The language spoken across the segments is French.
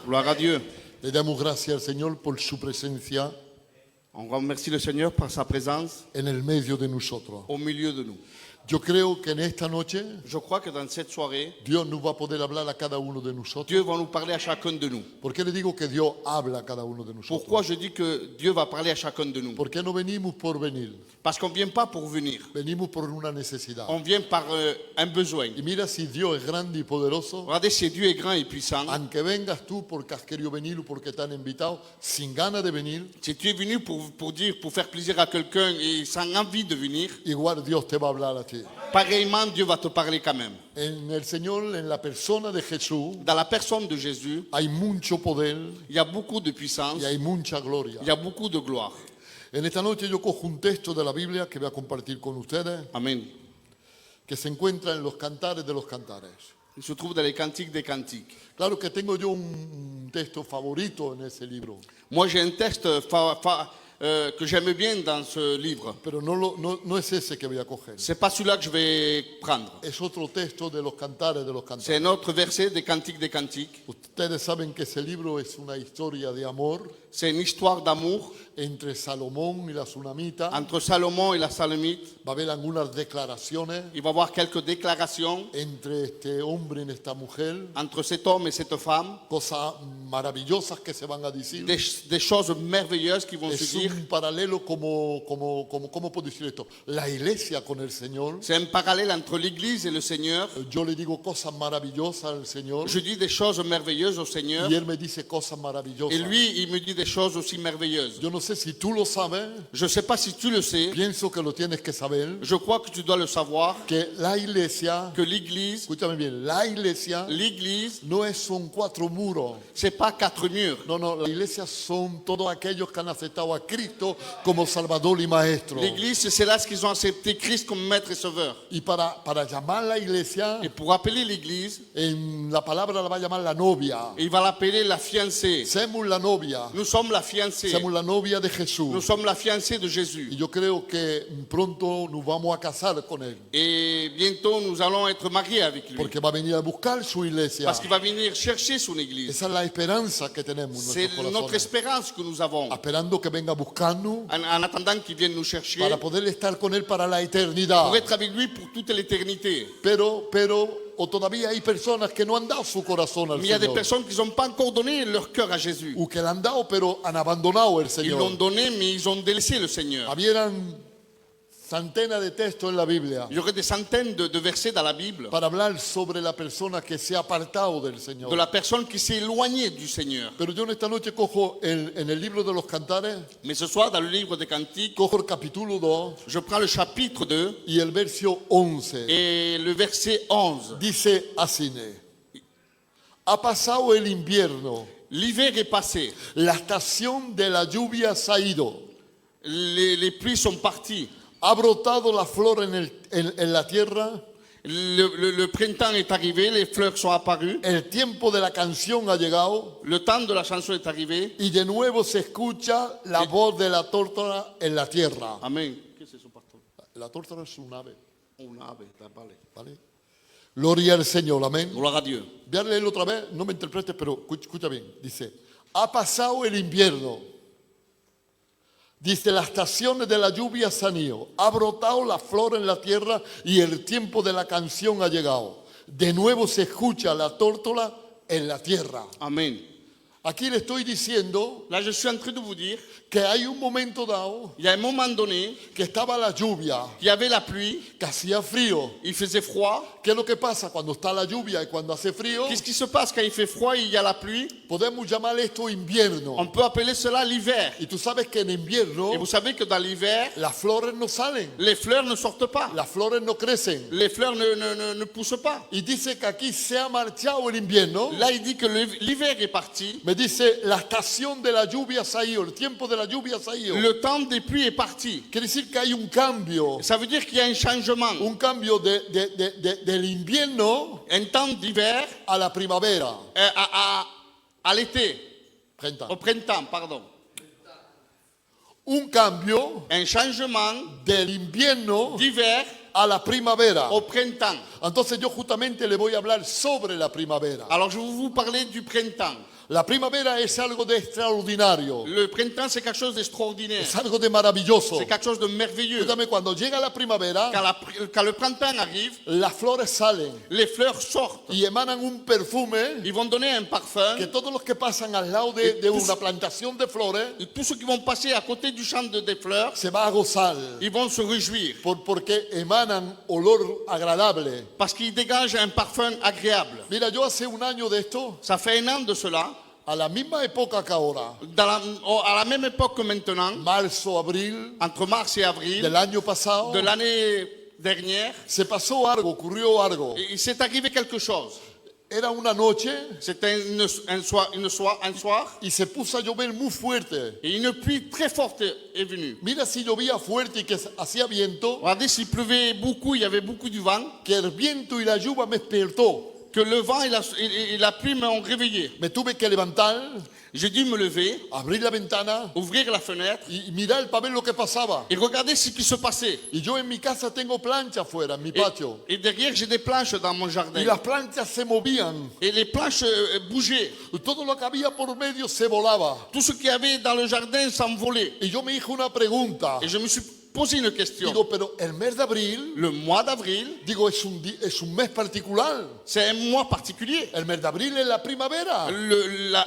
Gloire à Dieu. Le damos gracias al Señor por su presencia On remercie le Seigneur par sa présence en el medio de nosotros. au milieu de nous. Yo creo que en esta noche Je crois que dans cette soirée, Dios nos va a poder hablar a cada uno de nosotros. Dieu va nous parler à chacun de nous. ¿Por qué le digo que Dios habla a cada uno de nosotros? Pourquoi je dis que Dieu va parler à chacun de nous? Porque no venimos por venir, Parce qu'on ne vient pas pour venir. venimos por una necesidad. On vient par un besoin. Y mira, si Dios es grande y poderoso, Regardez, si Dieu est grand et puissant. aunque vengas tú porque has querido venir o porque te han invitado, sin ganas de venir, Si tu es venu pour faire plaisir à quelqu'un et sans envie de venir, igual Dios te va a hablar a ti. pareillement, Dieu va te parler quand même. En el Señor, en la persona de Jesús, Dans la personne de Jésus, hay mucho poder il y a beaucoup de puissance, y hay mucha gloria. il y a beaucoup de gloire. En esta noche yo cojo un texto de la Biblia que voy a compartir con ustedes, Amen. que se encuentra en los cantares de los cantares. Il se trouve dans les cantiques des cantiques. Claro que tengo yo un texto favorito en ese libro, Moi, j'ai un texte que j'aime bien dans ce livre. pero no es ese que voy a coger. C'est pas celui-là que je vais prendre. Es otro texto de los cantares de los C'est cantares. un autre verset des cantiques des cantiques. Ustedes saben que ese libro es una historia de amor C'est une histoire d'amour entre Salomón y la Sunamita. entre Salomon et la Salamite. Va a haber algunas declaraciones Il va y avoir quelques déclarations entre este hombre y esta mujer, entre cet homme et cette femme. cosas maravillosas que se van a decir. Des choses merveilleuses qui vont se Es dire. un paralelo ¿cómo puedo decir esto? La iglesia con el Señor. C'est un parallèle entre l'Église et le Seigneur. Yo le digo cosas maravillosas al Señor Je dis des choses merveilleuses au Seigneur. y Él me dice cosas maravillosas. Et lui, il me dit des choses aussi merveilleuses. Yo no sé si tú lo sabes, Je ne sais pas si tu le sais. pienso que lo tienes que saber, Je crois que tu dois le savoir. que la iglesia, Que l'Église, escúchame bien, la iglesia l'Église, son 4 muros. c'est pas 4 murs. No, la iglesia son todos aquellos que han aceptado a Cristo como Salvador y Maestro. L'Église, c'est là ce qu'ils ont accepté Christ comme maître et sauveur. Y para llamar la iglesia, Et pour appeler l'Église, en la palabra la va a llamar la novia. il va l'appeler la fiancée. Somos la novia, Nous sommes la fiancée. somos la novia de Jesús. Nous sommes la fiancée de Jésus. Y yo creo que pronto nos vamos a casar con Él, Et bientôt, nous allons être mariés avec lui. porque va a venir a buscar su iglesia. Parce qu'il va venir chercher son Église. Esa es la esperanza que tenemos en C'est nuestros notre corazones, espérance que nous avons. esperando que venga a buscarnos En attendant qu'il vienne nous chercher para poder estar con Él para la eternidad. pour être avec lui pour toute l'éternité. Pero, o todavía hay personas que no han dado su corazón al Mais il y a des Señor, personnes qui n'ont pas encore donné leur cœur à Jésus. o que le han dado pero han abandonado el Ils l'ont Señor. donné, mais ils ont délaissé le Seigneur. Habieran centenas de textos en la Biblia Il y aurait des centaines de versets dans la Bible para hablar sobre la persona que se ha apartado del de Señor. la personne qui s'est éloignée du Seigneur. Pero yo en esta noche cojo en el libro de los cantares, Mais ce soir, dans le livre des Cantiques, cojo el capítulo 2 je prends le chapitre 2 y el verso 11. et le verset 11. Dice así: ha pasado el invierno, L'hiver est passé, la estación de la lluvia se ha ido, les pluies sont parties, ha brotado la flor en la tierra, le printemps est arrivé, les fleurs sont apparues, el tiempo de la canción ha llegado le temps de la chanson est arrivé. y de nuevo se escucha la voz de la tórtola en la tierra. Amen. Qu'est-ce que c'est, pasteur? La tórtola es un ave, Un ave, t'as parlé. ¿vale? Gloria al Señor, amén. Gloire à Dieu. Voy a leerlo otra vez, no me interpretes, pero escucha bien. Dice, ha pasado el invierno. Dice, las estaciones de la lluvia se han ido. Ha brotado la flor en la tierra y el tiempo de la canción ha llegado. De nuevo se escucha la tórtola en la tierra. Amen. Aquí le estoy diciendo Là, je suis en train de vous dire, que hay un momento dado il y a un moment donné, que estaba la lluvia, il y avait la pluie, que hacía frío. il faisait froid. ¿Qué es lo que pasa cuando está la lluvia y cuando hace frío? Qu'est-ce qui se passe quand il fait froid et il y a la pluie? Podemos llamar esto invierno. On peut appeler cela l'hiver. Y tú sabes que en invierno Et vous savez que dans l'hiver, las flores no salen, les fleurs ne sortent pas. las flores no crecen. Les fleurs ne poussent pas. Y dice que aquí se ha marchado el invierno. Là, il dit que l'hiver est parti. Me dice, la estación de la lluvia se ha ido, el tiempo de la lluvia se ha ido. Le temps des pluies est parti. Quiere decir que hay un cambio Ça veut dire qu'il y a un changement. del invierno Un temps d'hiver a la primavera. à l'été. Au Printemps. printemps, pardon. Un cambio Un changement del invierno d'hiver a la primavera. au printemps. Entonces yo justamente le voy a hablar sobre la primavera. Alors, je vais vous parler du printemps. La primavera es algo de extraordinario, Le printemps, c'est quelque chose d'extraordinaire. es algo de maravilloso. C'est quelque chose de merveilleux. Escúchame, cuando llega la primavera, Quand le printemps arrive, las flores salen les fleurs sortent. y emanan un perfume Ils vont donner un parfum. que todos los que pasan al lado de una plantación de flores Et tous ceux qui vont passer à côté du champ des fleurs, se va a gozar ils vont se réjouir. porque emanan olor agradable. Parce qu'ils dégagent un parfum agréable. Mira, yo hace un año de esto, Ça fait un an de cela. a la misma época que ahora, À la même époque que maintenant, marzo, abril entre mars et avril del año pasado, de l'année dernière, se pasó algo, ocurrió algo. il s'est arrivé quelque chose. Era una noche C'était un soir, y se puso a llover muy fuerte. et une pluie très forte est venue. Mira si llovía fuerte y que hacía viento, Regardez, s'il pleuvait beaucoup, il y avait beaucoup du vent, que el viento y la lluvia me despertó. que le vent et la pluie m'ont réveillé. Me tuve que levantar, J'ai dû me lever, abrir la ventana ouvrir la fenêtre y mirar para ver lo que pasaba. et regarder ce qui se passait. Y yo en mi casa tengo plancha afuera, en mi patio. Et derrière, j'ai des planches dans mon jardin. Y las planchas se movían. Et les planches bougeaient. Todo lo que había por medio se volaba. Tout ce qu'il y avait dans le jardin s'envolait. Y yo me hice una pregunta. Et je me suis posé une question. Digo, pero el mes de abril, Le mois d'avril, digo, es un mes particular. c'est un mois particulier. El mes de abril es la primavera.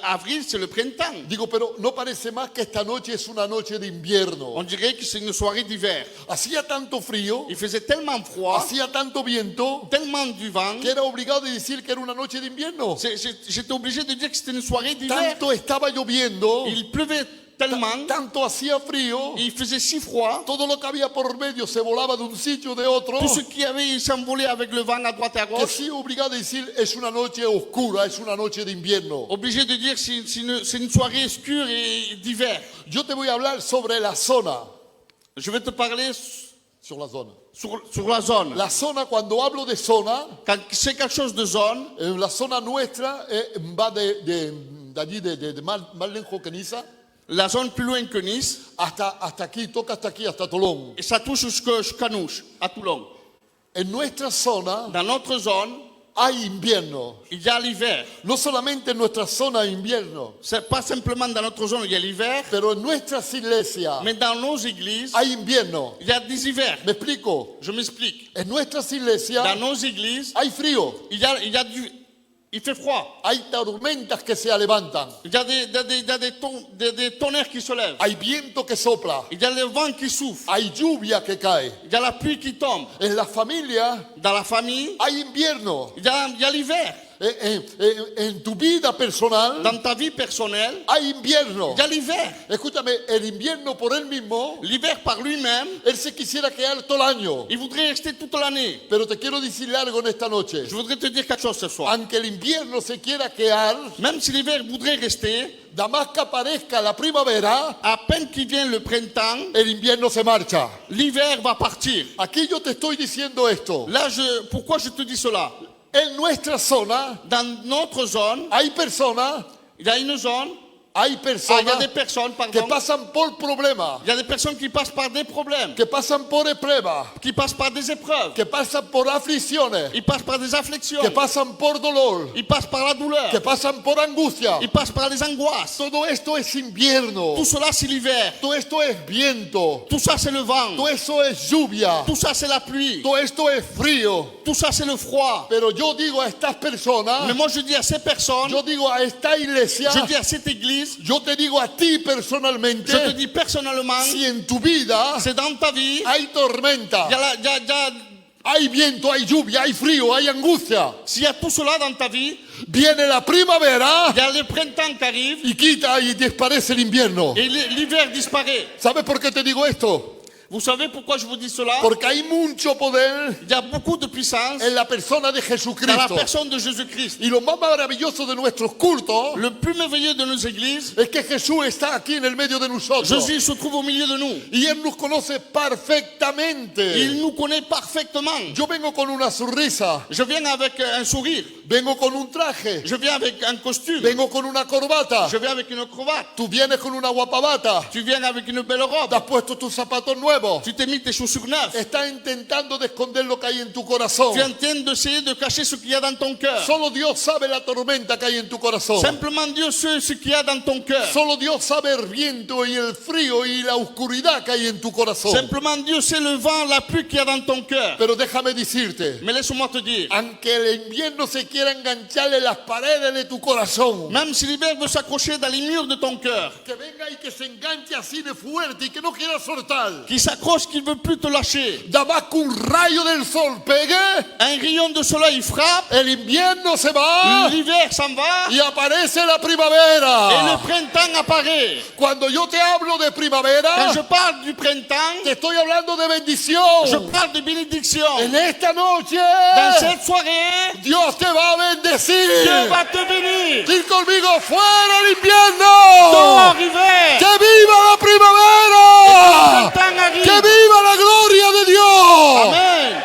Avril, c'est le printemps. Digo, pero no parece más que esta noche es una noche de invierno. On dirait que c'est une soirée d'hiver. Hacía tanto frío, Il faisait tellement froid, hacía tanto viento, tellement du vent, que era obligado a decir que era una noche de invierno. j'étais obligé de dire que c'était une soirée d'hiver. Tanto estaba lloviendo, Il pleuvait tellement, tanto hacía frío, il faisait si froid, todo lo que había por medio se volaba de un sitio de otro, tout ce qu'il y avait, il s'envolait avec le vent à droite et à que gauche. sí obligado a decir es una noche oscura, es una noche de invierno. Obligé de dire que c'est une soirée obscure et d'hiver. Yo te voy a hablar sobre la zona, Je vais te parler sur la zona. sur la zone. La zona, cuando hablo de zona, Quand c'est quelque chose de zone, la zona nuestra va de allí, de más lejos que Niza, la zone plus loin que Nice, hasta aquí, toca hasta aquí, hasta Tolón. et ça touche jusqu'à nous, à Toulon. En nuestra zona Dans notre zone, hay invierno. il y a l'hiver. No solamente en nuestra zona hay invierno, C'est pas simplement dans notre zone, il y a l'hiver, pero en nuestras iglesias mais dans nos églises, hay invierno. il y a des hivers. ¿Me explico? Je m'explique. En nuestras Dans iglesias nos églises, hay frío, il fait froid. hay tormentas que se levantan, Il y a des tonnerres qui se lèvent. hay viento que sopla, Il y a le vent qui souffle. hay lluvia que cae. Il y a la pluie qui tombe. En la familia Dans la famille, hay invierno. il y a l'hiver. En tu vida personal Dans ta vie personnelle, hay invierno. il y a l'hiver. Escúchame, el invierno por él mismo, L'hiver par lui-même, él se quisiera quedar todo el año. il voudrait rester toute l'année. Pero te quiero decirle algo en esta noche. Je voudrais te dire quelque chose ce soir. Aunque el invierno se quiera quedar, Même si l'hiver voudrait rester, nada más que aparezca la primavera, à peine qu'il vient le printemps, el invierno se marcha. l'hiver va partir. Aquí yo te estoy diciendo esto. Là, pourquoi je te dis cela? En nuestra zona Dans notre zone, hay personas il y a une zone, Hay il y a personas des personnes, que pardon. pasan por problemas, Il y a des personnes qui passent par des problèmes, que pasan por pruebas, qui passent par des épreuves, que pasan por aflicciones, ils passent par des afflictions, que pasan por dolor, ils passent par la douleur, que pasan por angustia. ils passent par les angoisses. Todo esto es invierno, Tout cela, c'est l'hiver. todo esto es viento, Tout ça, c'est le vent. todo eso es lluvia, Tout ça, c'est la pluie. todo esto es frío. Tout ça, c'est le froid. Pero yo digo a estas personas, Mais moi, je dis à ces personnes, yo digo a esta iglesia, je dis à cette église, yo te digo a ti personalmente, je te dis personnellement, si en tu vida c'est dans ta vie, hay tormenta, hay viento, hay lluvia, hay frío, hay angustia, s'il y a tout cela dans ta vie, viene la primavera il y a le printemps qui arrive y quita y desaparece el invierno. et l'hiver disparaît. ¿Sabes por qué te digo esto? Vous savez pourquoi je vous dis cela? Porque hay mucho poder Il y a beaucoup de puissance en la persona de dans la Jesucristo. personne de Jésus-Christ. Y lo más maravilloso de nuestros cultos Le plus merveilleux de nos églises, es que Jesús está aquí en el medio de nosotros. Jésus se trouve au milieu de nous. Y Él nos conoce perfectamente. Il nous connaît parfaitement. Yo vengo con una sonrisa, Je viens avec un sourire. vengo con un traje, Je viens avec un costume. vengo con una corbata. Je viens avec une cravate. Tú vienes con una guapabata. Tu viens avec une belle Te robe. has puesto tus zapatos nuevos. Tu t'es mis tes chaussures neuves. Estás intentando de esconder lo que hay en tu corazón. Tu es en train d'essayer de cacher ce qu'il y a dans ton cœur. Solo Dios sabe la tormenta que hay en tu corazón. Simplement Dieu sait ce qu'il y a dans ton cœur. Solo Dios sabe el viento y el frío y la oscuridad que hay en tu corazón. Simplement Dieu sait le vent, la pluie qu'il y a dans ton cœur. Pero déjame decirte, Mais laisse-moi te dire, aunque el invierno se quiera enganchar en las paredes de tu corazón, même si l'hiver veut s'accrocher dans les murs de ton cœur, que venga y que se enganche así de fuerte y que no quiera soltar, qu'il s'accroche, qu'il ne veut plus te lâcher, nada más que un rayo del sol pegue, un rayon de soleil frappe, el invierno se va l'hiver s'en va y aparece la et le primavera. printemps apparaît. Cuando yo te hablo de Quand primavera, je parle du printemps, te estoy hablando de je bendición. parle de bénédiction. En esta noche, Dans cette soirée, Dios te va a Dieu bendecir. va te bénir. Dir conmigo, fuera el Dehors, invierno. hiver. Que viva la primavera. Printemps arrive. Que viva la gloria de Dios. Amen.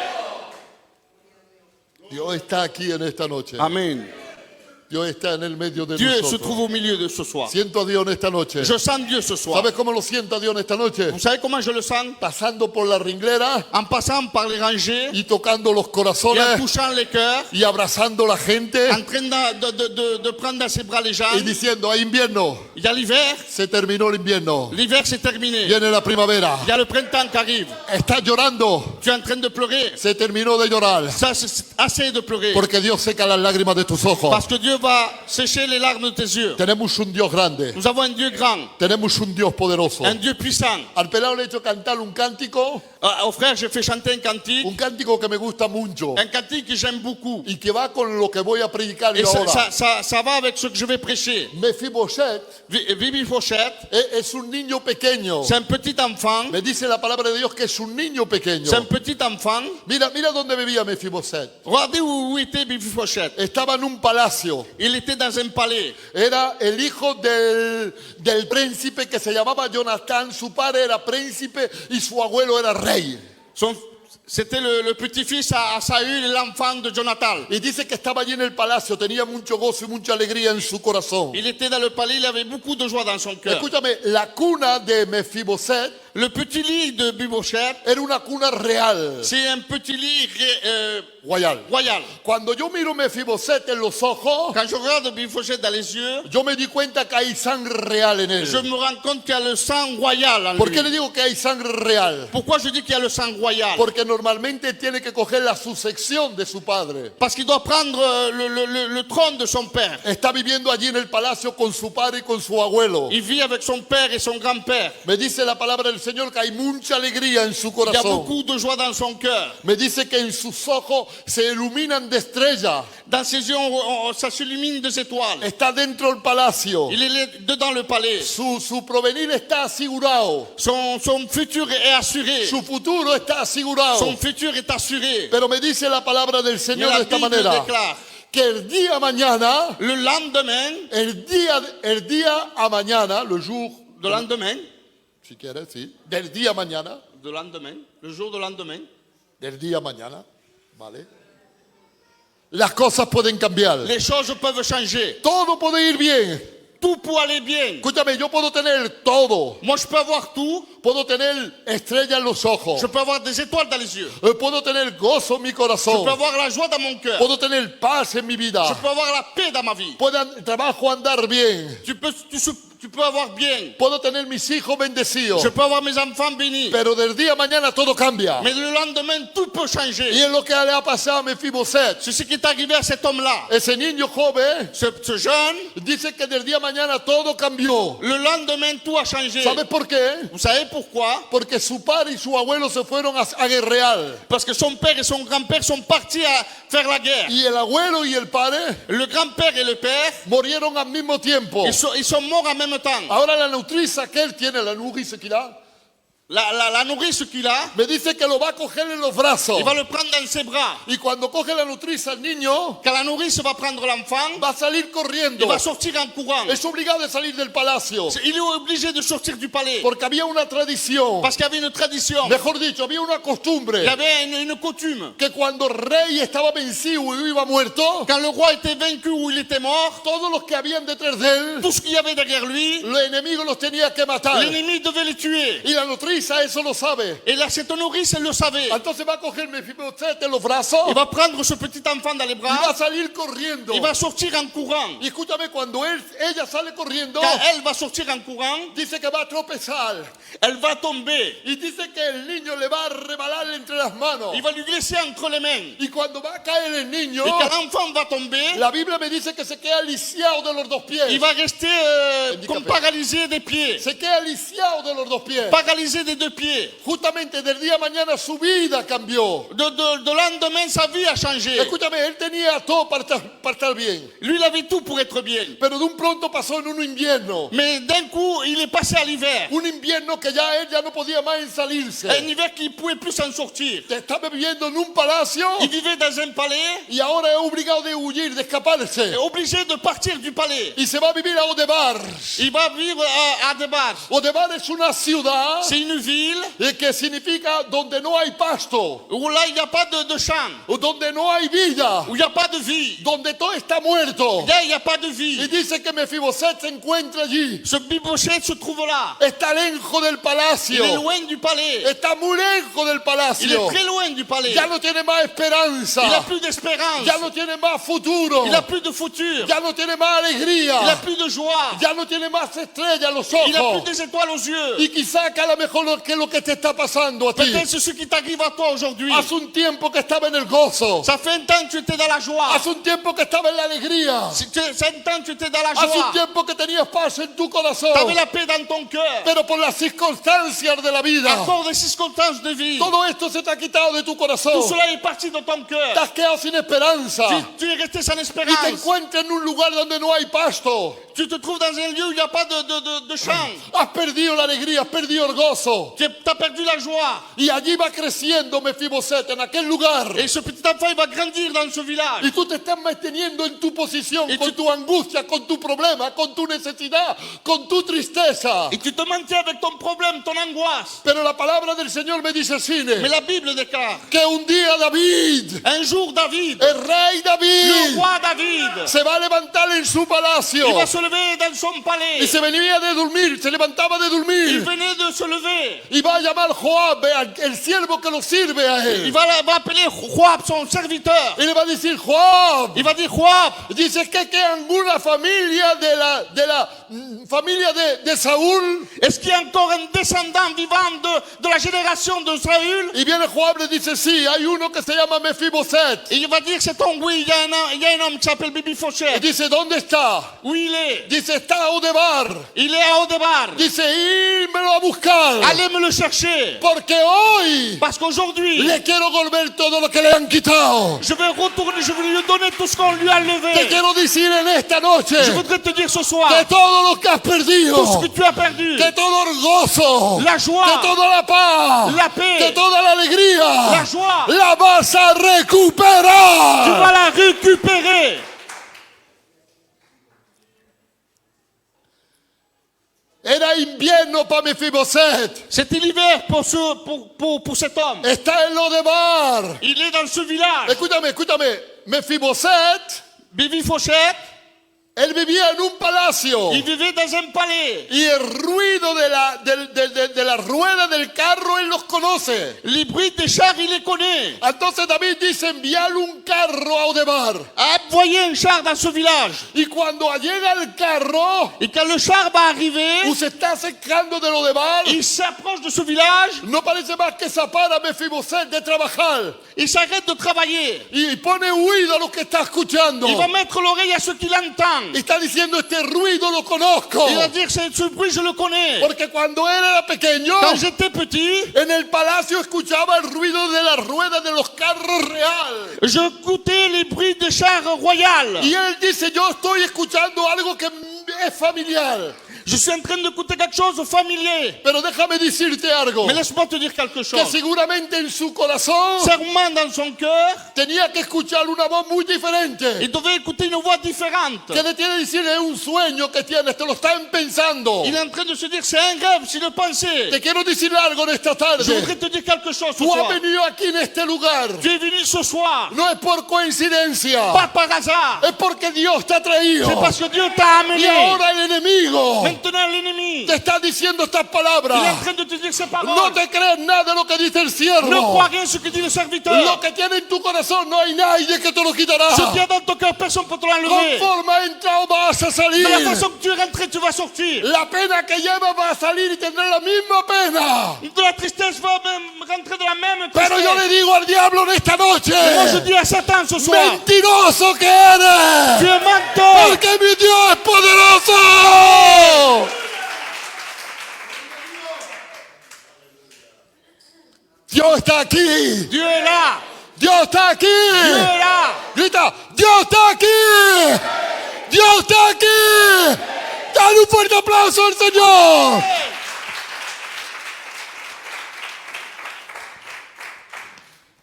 Dios está aquí en esta noche. Amen. Dios está en el medio de Dieu se nosotros. trouve au milieu de ce soir. Siento a Dios en esta noche. Je sens Dieu ce soir. ¿Sabes cómo lo siento a Dios en esta noche? Vous savez comment je le sens? Pasando por la ringlera En passant par les rangées y tocando los et en corazones touchant les cœurs, y abrazando la gente en train de prendre dans ses bras les gens. y diciendo, hay invierno, Il y a l'hiver, se terminó el invierno, l'hiver c'est terminé. viene la primavera. Il y a le printemps qui arrive. Estás llorando, Tu es en train de pleurer. se terminó de llorar, Ça, c'est assez de pleurer. porque Dios seca las lágrimas de tus ojos. Parce que Dieu va sécher les larmes de tes yeux. Tenemos un Dios grande, Nous avons un Dieu grand, tenemos un Dios poderoso. un Dieu puissant. Al pelado le he hecho cantar un cántico Au frère, j'ai fait chanter un cantique que me gusta mucho que j'aime beaucoup. y que va con lo que voy a predicar Et yo ahora. ça va avec ce que je vais prêcher. Mefiboset Vivi Fauchette, es un niño pequeño. c'est un petit enfant. Me dice la palabra de Dios que es un niño pequeño. C'est un petit enfant. Mira dónde vivía Mefiboset. Regardez où était Vivi Fauchette. Estaba en un palacio. Il était dans un palais. Era el hijo del príncipe que se llamaba Jonatán. Su padre era príncipe y su abuelo era rey. C'était le petit-fils à Saül, l'enfant de Jonathan. Y dice que estaba allí en el palacio, tenía mucho gozo y mucha alegría en su corazón. Il était dans le palais, il avait beaucoup de joie dans son cœur. Escúchame, la cuna de Mefiboset Le petit lit de Bibochette, era una cuna real, c'est un petit lit royal. royal. Cuando yo miro Mefiboset en los ojos, Quand je regarde Bibochette dans les yeux, yo me di cuenta que hay sangre real en él. je me rends compte qu'il y a le sang royal en ¿Por qué lui. le digo que hay sangre real? Pourquoi je dis qu'il y a le sang royal? Porque normalmente tiene que coger la sucesión de su padre. Parce qu'il doit prendre le trône de son père. Está viviendo allí en el palacio con su padre y con su abuelo. Il vit avec son père et son grand-père. Me dice la palabra del Señor que hay mucha alegría en su Il y a corazón. beaucoup de joie dans son cœur. Me dice que en sus ojos se iluminan de estrellas. Dans ses yeux, ça s'illumine des étoiles. Está dentro del palacio. Il est dedans le palais. Su provenir está asegurado. Son futur est assuré. Su futuro está asegurado. Son futur est assuré. Pero me dice la palabra del Mais Señor la de esta Bible manera. déclare, Que el día mañana, le lendemain, el día a mañana, le jour, de lendemain, si quieres, sí, del día mañana, de lendemain, le jour de lendemain, del día mañana, ¿vale? Las cosas pueden cambiar. les choses peuvent changer. Todo puede ir bien. tout pour aller bien. Escúchame, yo puedo tener todo. Moi, je peux avoir tout. Puedo tener estrellas en los ojos. Je peux avoir des étoiles dans les yeux. Puedo tener gozo en mi Je corazón. peux avoir la joie dans mon cœur. Puedo tener paz en mi Je vida. peux avoir la paix dans ma vie. Puedo trabajo andar bien. Tu peux avoir bien. Puedo tener mis hijos bendecidos. Je peux avoir mes enfants bénis. Pero del día a mañana todo cambia. Mais le lendemain, tout peut Y changer. es lo que le ha pasado a Mefiboset. C'est ce qui est arrivé à cet homme-là. Ese niño joven Ce jeune, dice que del día a mañana todo cambió. le lendemain, tout a changé. ¿Sabes por qué? Vous savez pourquoi? Porque su padre y su abuelo se fueron a guerrear. Parce que son père et son grand-père sont partis à faire la guerre. Y el abuelo y el padre Le grand-père et le père, murieron al mismo tiempo. ils sont morts en même temps. Ahora la nutriza que él tiene, la nourrice qu'il a, La nourrice qu'il a, me dice que lo va a coger en los brazos. il va le prendre dans ses bras. Y cuando coge la nutriza al niño, Quand la nourrice va prendre l'enfant, va a salir il corriendo. va sortir en courant. Es obligado de salir del palacio. Il est obligé de sortir du palais. Porque había una tradición. Parce qu'il y avait une tradition. Mejor dicho, había una Il y costumbre. avait une coutume. Que cuando el rey estaba vencido y iba muerto, Quand le roi était vaincu ou il était mort, todos los que habían detrás de él, tout ce qu'il y avait derrière lui, los enemigos los tenía que matar. l'ennemi devait les tuer. Y la nutriza eso lo sabe. Et là, cette nourrice, elle le savait. Entonces va a coger Mefiboset en los brazos Il va prendre ce petit enfant dans les y va a bras. salir corriendo. Il va sortir en courant. Y escúchame, cuando ella sale corriendo, Quand elle va sortir en courant, dice que va a tropezar. elle va tomber. Y dice que el niño le va a rebalar entre las manos. Il va lui glisser entre les mains. Y cuando va a caer el niño, Et quand l'enfant va tomber, la Biblia me dice que se queda lisiado de los dos pies. il va rester comme paralysé des pieds. Se queda lisiado de los dos pies. Paralysé des deux pieds. Justamente del día a mañana su vida cambió. De lendemain, sa vie a changé. Escúchame, él tenía todo para estar bien. Lui, il avait tout pour être bien. Pero de un pronto pasó en un invierno. Mais d'un coup, il est passé à l'hiver. Un invierno que ya él ya no podía más en salirse. Un hiver qu'il ne pouvait plus s'en sortir. Estaba viviendo en un palacio Il vivait dans un palais, y ahora es obligado de huir, de escaparse. obligé de partir du palais. Y se va a vivir a Odebar. Il va vivre à Debar. Odebar es una ciudad C'est une ville que significa donde no hay pasto, où là, il n'y a pas de champ, o donde no hay vida, où il n'y a pas de vie. donde todo está muerto. Là, il n'y a pas de Y vie. dice que Mefiboset se encuentra allí. Ce Bibochette se trouve là. Está lejos del Il est palacio. loin du palais. Está muy lejos del Il est palacio. très loin du palais. Ya no tiene más Il n'a esperanza. plus d'espérance. Ya no tiene más futuro. Il n'a plus de futur. Ya no tiene más Il n'a alegría. plus de joie. Ya no tiene más estrellas a los Il n'a plus ojos. des étoiles aux yeux. Y quizá que a lo mejor lo que te está pasando a ti. Peut-être c'est ce qui t'arrive à toi aujourd'hui. Hace un tiempo que estaba en el gozo. Ça fait un temps que tu étais dans la joie. Hace un tiempo que estaba en la alegría. C'est un temps que tu étais dans la Hace un joie. tiempo que tenías paz en tu Tu avais corazón. la paix dans ton cœur. Pero por las circunstancias de la À vida, cause des circonstances de vie, todo esto se te ha quitado de tu tout corazón. cela est parti de ton Te cœur. has quedado sin esperanza. Tu es resté sans Y te espérance. encuentras en un lugar donde no hay pasto. Tu te trouves dans un lieu où il n'y a pas de champ. Has perdido la alegría, has perdido el gozo. Tu as perdu la joie. Y allí va creciendo Mefiboset, en aquel lugar. Et ce petit enfant, il va grandir dans ce village. Y tú te estás manteniendo en tu posición, Y con tu angustia, con tu problema, con tu necesidad, con tu tristeza. Et tu te maintiens avec ton problème, ton angoisse. Pero la palabra del Señor me dice así, Mais la Bible déclare, que un día David, un jour David, el rey le David, roi David, se va a levantar en su palacio. il va se lever dans son palais. Y se venía de dormir, se levantaba de Il dormir. venait de se lever. Y va a llamar Joab, el siervo que lo sirve a Il él. va appeler Joab, son serviteur. Y le va a decir, Joab, Il va dire, Joab, dice que alguna familia de la familia de Saúl. est-ce qu'il y a encore un descendant vivant de la génération de Saül? Y viene Joab, le dice, sí, hay uno que se llama Mefiboset. Et il va dire, c'est ton, oui, il y a un homme qui s'appelle Bibi Y Fochet. dice, ¿dónde está? Où il est? Dice, está a Odebar. Il est à Odebar. Dice, ímelo a buscar. Allez me le chercher. Porque hoy Parce qu'aujourd'hui, le quiero volver todo lo que le han quitado. je vais retourner, je vais lui donner tout ce qu'on lui a Te levé. quiero decir en esta noche Je voudrais te dire ce soir, que todo lo que has perdido, tout ce que tu as perdu, que todo el gozo, la joie, que toda la paz, la paix, que toda la alegría, la joie, la vas a tu recuperar. vas la récupérer. Era invierno para Mefiboset. C'était l'hiver pour cet homme. Está en Lodebar. Il est dans ce village. Escúchame. Mefiboset Bibi Fochet, Él vivía en un palacio. Il vivait dans un palais. Y el ruido de la rueda del carro, él los conoce. Les bruits des chars, il les connaît. Entonces David dice, enviarle un carro a Odebar. Envoyez un char dans ce village. Y cuando llega el carro, Et quand le char va arriver, se está acercando del Odebar, il s'approche de ce village, no parece más que zapar a Mefiboset de trabajar. il s'arrête de travailler. Y pone oído a lo que está escuchando. Il va mettre l'oreille à ce qu'il entend. Y está diciendo, este ruido lo conozco. Il va dire, ce bruit, je le connais. Porque cuando él era pequeño, Quand j'étais petit, en el palacio escuchaba el ruido de las ruedas de los carros real. j'écoutais les bruits des chars royaux. Y él dice, yo estoy escuchando algo que es familiar. Je suis en train d'écouter quelque chose de familier. Pero déjame decirte algo. Mais laisse-moi te dire quelque Que chose. seguramente en su corazón Sûrement dans son cœur, tenía que escuchar una voz muy diferente. il devait écouter une voix différente. Que le tiene que decir, es un sueño que tienes, te lo están pensando. Il est en train de se dire, c'est un rêve, c'est une pensée. Te quiero decir algo en esta Je tarde. voudrais te dire quelque chose ce Tú has soir. venido aquí en este lugar. Tu es venu ce soir, No es por coincidencia. pas par hasard. Es porque Dios te ha traído. C'est parce que Dieu t'a Y amené. ahora el enemigo Maintenant, l'ennemi, te está diciendo estas il est en palabras. train de te dire ces No paroles. te creas nada de lo que dice el Ne siervo. crois rien ce que dit le serviteur. Lo que tiene en tu corazón no hay nadie que te lo quitará. Ce qu'il y a dans ton cœur, personne ne peut te l'enlever. Conforme ha entrado vas a salir. De la façon que tu es rentré, tu vas sortir. La pena que llevas va a salir y tendrá la misma pena. De la tristesse va même rentrer de la même Pero yo le tristesse. digo al diablo en esta noche, Moi, je dis à Satan ce soir, mentiroso que eres. tu es menteur. Porque mi Dios es poderoso. Dios está aquí. Dieu est là. Dios está aquí. Dieu est là. Grita, Dios está aquí. Dios está aquí. Dale un fuerte aplauso al Señor.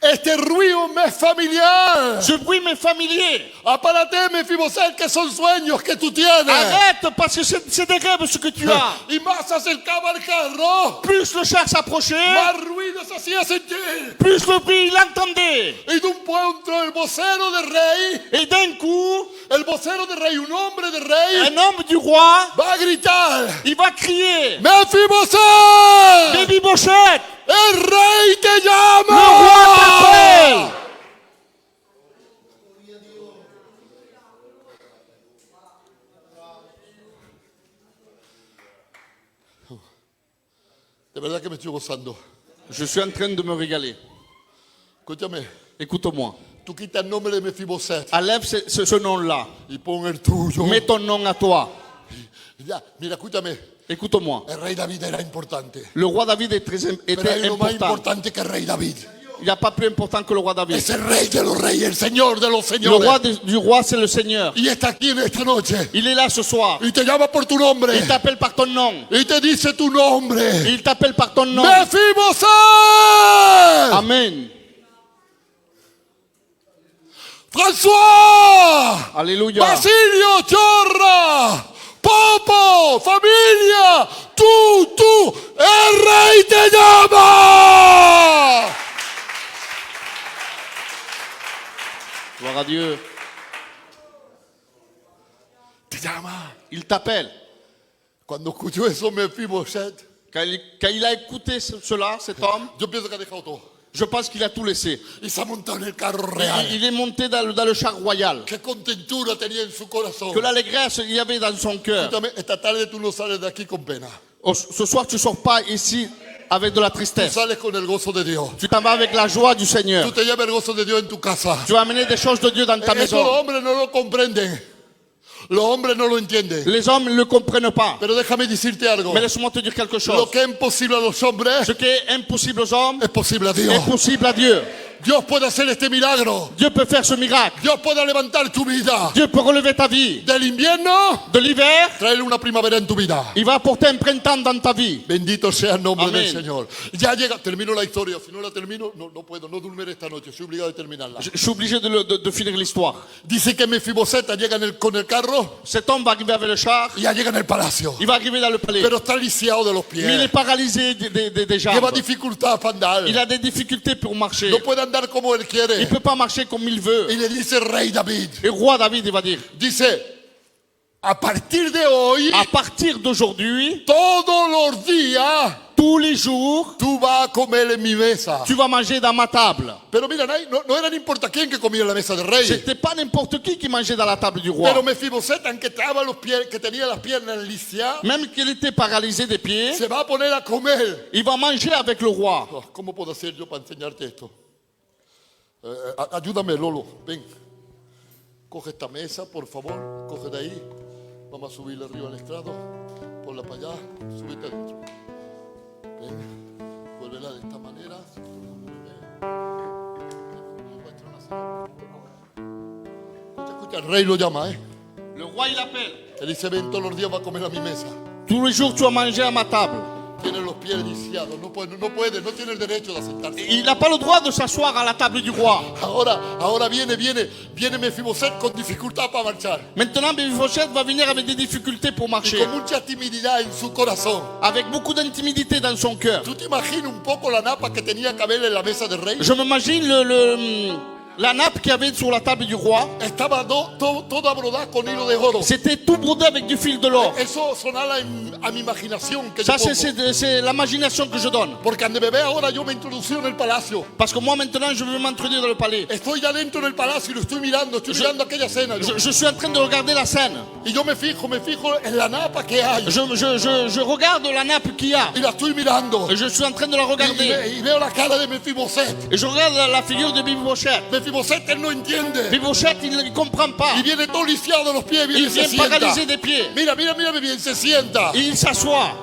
Este ruido me es familiar. Ce bruit m'est familier. Apárate, Mefiboset, que son sueños que tú tienes. Arrête parce que c'est des rêves ce que tu as. Y más se acercaba al carro, Plus le char s'approchait, más ruido se hacía sentir. plus le bruit il entendait. Y de un punto el vocero del rey, Et d'un coup, el vocero del rey, un hombre del rey, un homme du roi, va a gritar, il va crier, Mefiboset, Mephibosheth, el rey te le roi t'appelle. llama. De verdad que me estoy gozando. Je suis en train de me régaler. Escúchame, Écoute-moi. tú quitas el nombre de Mefiboset Enlève ce nom-là. y pon el tuyo. Mets ton nom à toi. Ya, mira, escúchame, Écoute-moi. el rey David era importante. Le roi David Pero hay était uno más important. importante que el rey David. Il n'y a pas plus important que le roi David. Es el rey de los reyes, el señor de los Le señores. roi du roi, c'est le Seigneur. Y está aquí en esta noche. Il est là ce soir. Y te llama por tu nombre. Il t'appelle par ton nom. Y te dice tu nombre. Il t'appelle par ton nom. Mefiboset. Amen. François. Alléluia. Basilio Chorra. Popo. Familia. Tú. El rey te llama. Gloire à Dieu. Te llama. Il t'appelle. Cuando escuchó eso Mefiboset, Quand il a écouté cela, cet homme, yo pienso que ha dejado todo. je pense qu'il a tout laissé. Y se ha montado en el carro real. Il est monté dans le char royal. Qué contentura tenía en su corazón. Que l'allégresse il y avait dans son cœur. Escúchame, esta tarde tú no sales de aquí con pena. Ce soir, tu ne sors pas ici avec de la Tú tristesse. sales con el gozo de Dios. Tu t'en vas avec la joie du Seigneur. Tú te llevas el gozo de Dios en tu casa. Tu vas amener des choses de Dieu dans ta Eso los maison. hombres no lo comprenden. Los hombres no lo entienden. Les hommes ne le comprennent pas. Pero déjame decirte algo. Mais laisse-moi te dire quelque Lo chose. que es imposible a los hombres Ce qui est impossible aux hommes es posible a Dios. est possible à Dieu. Dios puede hacer este milagro. Dieu peut faire ce miracle. Dios puede levantar tu vida. Dieu peut relever ta vie. Del invierno, De l'hiver, traerle una primavera en tu vida. il va apporter un printemps dans ta vie. Bendito sea el nombre Amén. del Señor. Ya llega, termino la historia. Si no la termino, no puedo, no durmir esta noche. Soy obligado a terminarla. Je suis obligé de finir l'histoire. Dice que Mefiboset llega con el carro Cet homme va arriver avec le char. y ya llega en el palacio. Il va arriver dans le palais. Pero está lisiado de los Mais il est pies. paralysé des Lleva jambes. dificultad para andar. Il a des difficultés pour marcher. No puede andar como él quiere. Il ne peut pas marcher comme il veut. Y le dice el rey David. Et roi David, il va dire, Dice, a partir de hoy, À partir d'aujourd'hui, todos los días, tous les jours, tú vas a comer en mi mesa. tu vas manger dans ma table. Pero mira, no era no importa quién que comía en la mesa del rey. C'était pas n'importe qui mangeait dans la table du roi. Pero Mefiboset, aunque estaba los pies, que tenía las piernas lisiadas, Même qu'il était paralysé des pieds, se va a poner a comer. il va manger avec le roi. Oh, ¿cómo puedo hacer yo para enseñarte esto? Ayúdame, Lolo, ven. Coge esta mesa, por favor, coge de ahí. Vamos a subirla arriba al estrado. Ponla para allá, súbete adentro. Ven, vuélvela de esta manera. Escucha, el rey lo llama, Le roi, il appelle. Le dice, ven, todos los días va a comer a mi mesa. Tous les jours, tu vas manger à ma table. Tiene los pies lisiados, no tiene el derecho de sentarse. Il n'a pas le droit de s'asseoir à la table du roi. Ahora viene Mefiboset con dificultad para marchar. Maintenant, Mephibosheth va venir avec des difficultés pour Y marcher, con mucha timidez en su corazón. avec beaucoup d'intimidité dans son cœur. ¿Tú te imaginas un poco la napa que tenía que haber en la mesa del rey? Je m'imagine la nappe qu'il y avait sur la table du roi. Estaba toda brodada con hilo de oro. C'était tout brodé avec du fil de l'or. Eso sonaba a mi imaginación que Ça, yo pongo. c'est l'imagination que je donne. Porque ande bebé ahora yo me introducí en el palacio. Parce que moi, maintenant, je veux m'introduire dans le palais. Estoy ya dentro del palacio y lo estoy mirando aquella cena. Je suis en train de regarder la scène. Y yo me fijo en la napa que hay. Je regarde la nappe qu'il y a. Y la estoy mirando. Et je suis en train de la regarder. Y veo la cara de Mefiboset. Et je regarde la figure de Mephibosheth. Mefiboset, él no entiende. Mephibosheth, il ne comprend pas. Y viene todo lisiado de los pies, viene Il y se vient sienta. paralysé des pieds. Mira bien, se sienta. Et il s'assoit.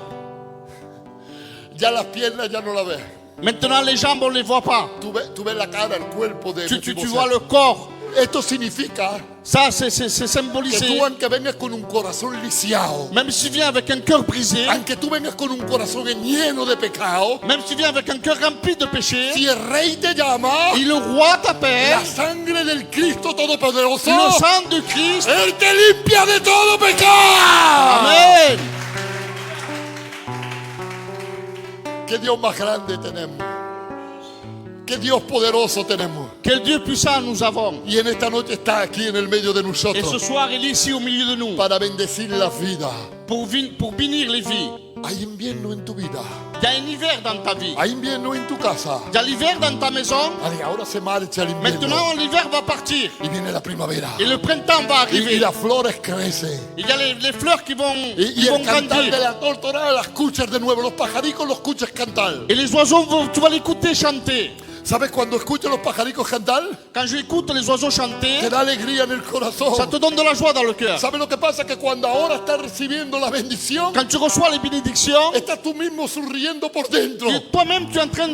Ya las piernas ya no la ves. Maintenant, les jambes, on ne les voit pas. Tú ves la cara, el cuerpo de Tu Mefiboset. vois le corps. Esto significa Ça, c'est que symbolisé. tú aunque vengas con un corazón lisiado, Même si tu viens avec un cœur brisé, aunque tú vengas con un corazón lleno de pecado, même si tu viens avec un cœur rempli de péché, si el rey te llama, et le roi t'appelle, la sangre del Cristo Todopoderoso, le sang de Christ, Él te limpia de todo pecado. Amen. Qué Dios más grande tenemos. Qué Dios poderoso tenemos. Quel Dieu puissant nous avons. Y en esta noche está aquí en el medio de Et ce nosotros soir, il est ici au milieu de nous para bendecir la vida. pour bénir les vies. Hay invierno en tu vida. Il y a un hiver dans ta vie. Hay invierno en tu casa. Il y a l'hiver dans ta maison. Allez, ahora se marcha el invierno. Maintenant, l'hiver va partir. Y viene la primavera. Et le printemps va Y arriver. las flores crecen. Il y a les fleurs qui vont Y el cantar grandir. de la tortora las escuchas de nuevo. Los pajaricos los escuchas cantar. Et les oiseaux, tu vas l'écouter chanter. ¿Sabes cuando escuchas los pajaricos cantar? Quand j'écoute les oiseaux Te chanter, da alegría en el corazón. ça te donne de la joie dans le cœur. ¿Sabes lo que pasa? Que cuando ahora estás recibiendo la bendición, Quand tu reçois les bénédictions, estás tú mismo sonriendo por dentro. toi-même tu es en train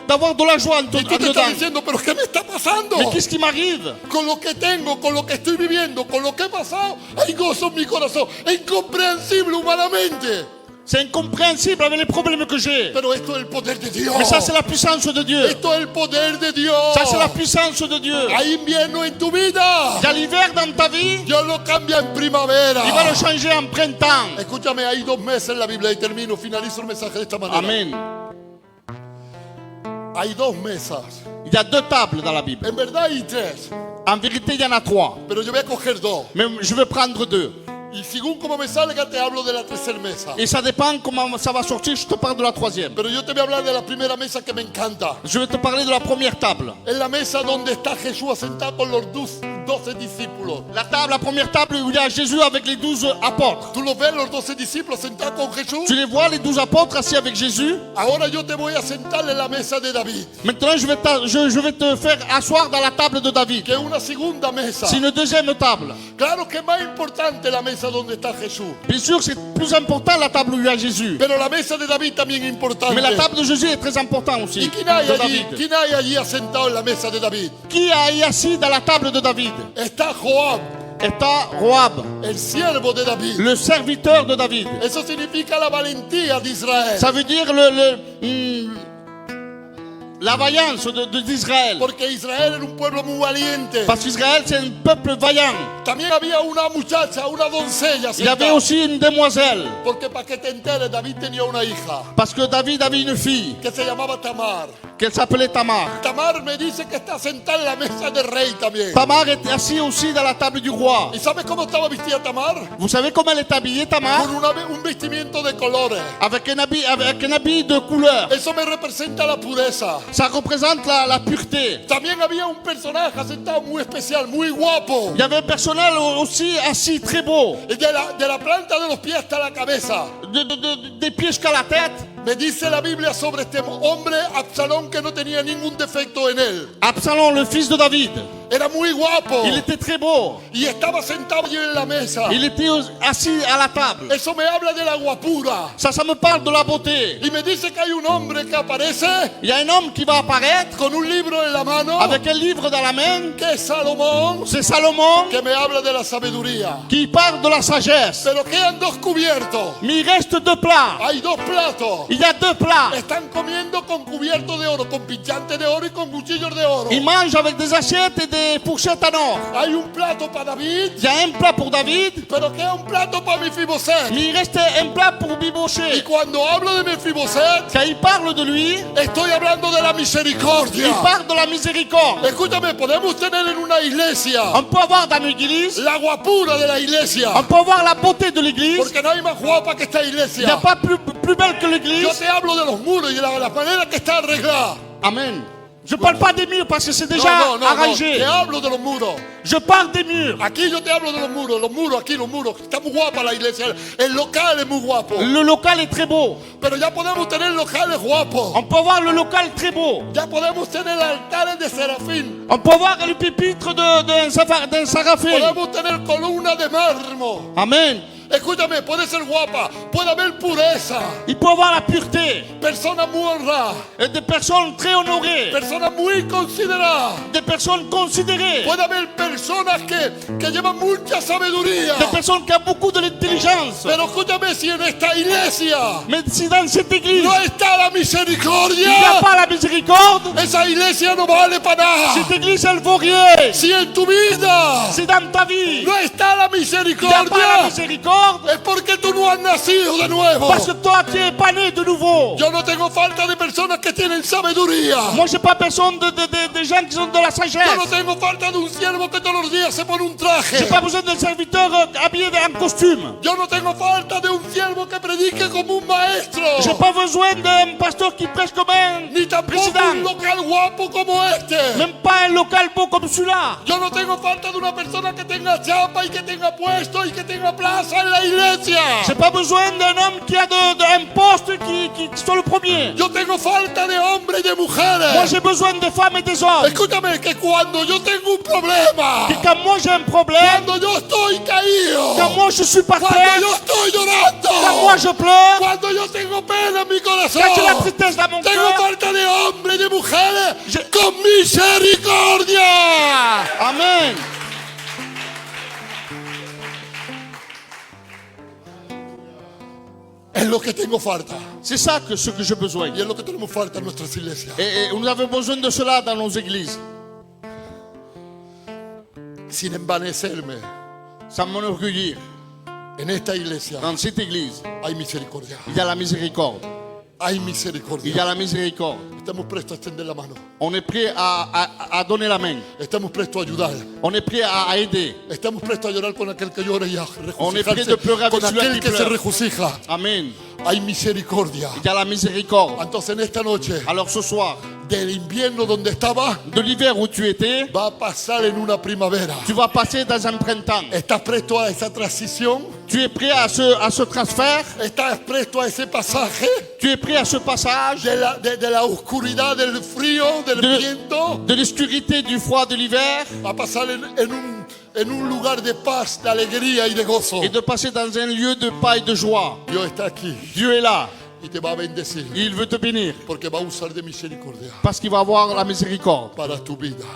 d'avoir de la joie en Y tú te dedans. estás diciendo, pero ¿qué me está pasando? Mais qu'est-ce qui m'arrive? Con lo que tengo, con lo que estoy viviendo, con lo que he pasado, hay gozo en mi corazón. Es incomprensible humanamente. C'est incompréhensible avec les problèmes que j'ai. Pero esto es el poder de Dios. Mais ça, c'est la puissance de Dieu. Esto es el poder de Dios. Ça, c'est la puissance de Dieu. Hay invierno en tu vida. Il y a l'hiver dans ta vie, Dios lo cambia en primavera. il va le changer en printemps. Escúchame, hay 2 meses en la Biblia y termino, finalizo el mensaje de esta manera. Amen. Hay 2 mesas. Il y a 2 tables dans la Bible. En verdad hay 3, En vérité, il y en a 3. pero yo voy a coger 2. Mais je vais prendre 2. Y según como me salga, te hablo de la tercera mesa. Et ça dépend comment ça va sortir. Je te parle de la 3e. Pero yo te voy a hablar de la primera mesa que me encanta. Je vais te parler de la première table. Es la mesa donde está Jesús sentado con los 12 discípulos. La première table où il y a Jésus avec les 12 apôtres. ¿Tú los ves, los 12 discípulos sentados con Jesús? Tu les vois, les 12 apôtres assis avec Jésus? Ahora yo te voy a sentar en la mesa de David, Maintenant, je vais te faire asseoir dans la table de David. que es una segunda mesa. C'est une deuxième table. Claro que es más importante la mesa donde está Jesús. Bien sûr, c'est plus important la table où il y a Jésus. Pero la mesa de David también es importante. Mais la table de Jésus est très importante aussi. ¿Y quién hay De allí? David. ¿Quién hay allí sentado en la mesa de David? Qui est assis dans la table de David? Está Joab, Está Joab, el siervo de David. le serviteur de David. Eso significa la valentía de Israel. Ça veut dire la vaillance d'Israël. Porque Israel era un pueblo muy valiente. Parce qu'Israël, c'est un peuple vaillant. También había una muchacha, una doncella Il y avait sentada. aussi une demoiselle. Porque para que te enteres, David tenía una hija Parce que David avait une fille que se llamaba Tamar. qu'elle s'appelait Tamar. Tamar me dice que está sentada en la mesa del rey también. Tamar est assise aussi dans la table du roi. ¿Y sabes cómo estaba vestida Tamar? Vous savez comment elle est habillée, Tamar? Con un vestimiento de colores. Avec un habit de couleur. Eso me representa la pureza. Ça représente la pureté. También había un personaje sentado muy especial, muy guapo. Il y avait un personnel aussi assis très beau. Y de la planta de los pies hasta la cabeza. Des pieds jusqu'à la tête. Me dice la Biblia sobre este hombre, Absalón, que no tenía ningún defecto en él. Absalom, le fils de David. Era muy guapo. Il était très beau. Y estaba sentado allí en la mesa. Il était assis à la table. Eso me habla de la guapura. Ça me parle de la beauté. Y me dice que hay un hombre que aparece Il y a un homme qui va apparaître con un libro en la mano, avec un livre dans la main. que es Salomón, C'est Salomon que me habla de la sabiduría. qui parle de la sagesse. Pero quedan dos cubiertos. Mais il reste deux plats. Hay dos platos. Il y a deux plats. Están comiendo con cubiertos de oro, con pinchantes de oro y con cuchillos de oro. Il mange avec des assiettes et des fourchettes en or. Hay un plato para David, Il y a un plat pour David, pero queda un plato para Mefiboset. mais il reste un plat pour Y Biboché. cuando hablo de Mefiboset, Quand il parle de lui, estoy hablando de la misericordia. il parle de la miséricorde. Escúchame, podemos tener en una iglesia On peut avoir dans l'église, la guapura de la iglesia, on peut avoir la beauté de l'église. porque no hay más guapa que esta Il n'y a iglesia. pas plus belle que Yo l'église. te hablo de los muros y de la manera que está arreglada. Amen. Je ne parle pas des murs parce que c'est déjà No, arrangé. te hablo de los muros. Je parle des murs. Aquí yo te hablo de los muros, aquí los muros. Está muy guapa la iglesia, el local es muy guapo. Le local est très beau. Pero ya podemos tener locales guapos. On peut avoir le local très beau. Ya podemos tener altares de serafín. On peut avoir le pupitre d'un saraphim. Podemos tener columnas de mármol. Amen. Escúchame, puede ser guapa, puede haber pureza, Il peut avoir la pureté. personas muy honradas, Et des personnes très honorées. personas muy consideradas. Des personnes considérées. Puede haber personas que llevan mucha sabiduría. Des personnes qui ont beaucoup de l'intelligence. Pero escúchame, si en esta iglesia Mais si dans cette église, no está la il n'y a misericordia, pas la miséricorde, esa iglesia no vale para nada. cette église, elle vaut rien. Si en tu vida Si dans ta vie, no está la il n'y a pas la misericordia, miséricorde, es porque tú no has nacido de nuevo. parce que toi, tu n'es pas né de nouveau. Yo no tengo falta de personas que tienen sabiduría. Moi, je n'ai pas personne de gens qui ont de la Yo no sagesse. tengo falta de un siervo que todos los días se pone un Je n'ai traje. pas besoin d'un serviteur habillé en costume. Yo no tengo falta de un siervo que predique como un maestro. Je n'ai pas besoin d'un pasteur qui prêche comme un Ni tampoco un président. local guapo como este. Même pas un local beau comme celui-là. Yo no tengo falta de una persona que tenga chapa y que tenga puesto y que tenga plaza en la iglesia. J'ai pas besoin d'un homme qui a un poste qui soit le premier. Yo tengo falta de hombres y de Moi, mujeres. j'ai besoin des femmes et des hommes. Escúchame, que cuando yo tengo un problema, Et quand moi j'ai un problème, cuando yo estoy caído, quand moi je suis par cuando terre, yo estoy quand llorando, moi je pleure, cuando yo tengo pena en mi corazón, quand j'ai la tristesse dans mon tengo cœur, falta de hombres y de mujeres Je- con misericordia. Amen. Es lo que tengo falta. C'est ça ce que j'ai besoin. Y es lo que tenemos falta en nuestras iglesias. Et nous avons besoin de cela dans nos églises. Sin envanecerme, Sans m'enorgueillir. en esta iglesia Dans cette église, hay misericordia. il y a la miséricorde. Hay Il y misericordia. a la miséricorde. Estamos prestos a extender la mano. On est prêt à donner la main. Estamos prestos a ayudar. On est prêt à aider. Estamos prestos a llorar con aquel que llora y a On est prêt regocijarse de pleurer avec con celui aquel qui que se pleure. regocija. Amen. Hay misericordia. Il y a la miséricorde. Entonces en esta noche Alors ce soir, del invierno donde estaba de l'hiver où tu étais, va a pasar en una primavera. tu vas passer dans un printemps. ¿Estás presto a esa transición? Tu es prêt à ce transfert? ¿Estás presto a ese pasaje Tu es prêt à ce passage de la oscuridad, del frío, del viento? de l'obscurité, du froid de l'hiver A pasar en un lugar de paz, de alegría y de gozo. et de passer dans un lieu de paix et de joie? Dios está aquí Dieu est là. y te va a bendecir Il veut te bénir porque va a usar de misericordia parce qu'il va avoir la miséricorde para tu vida.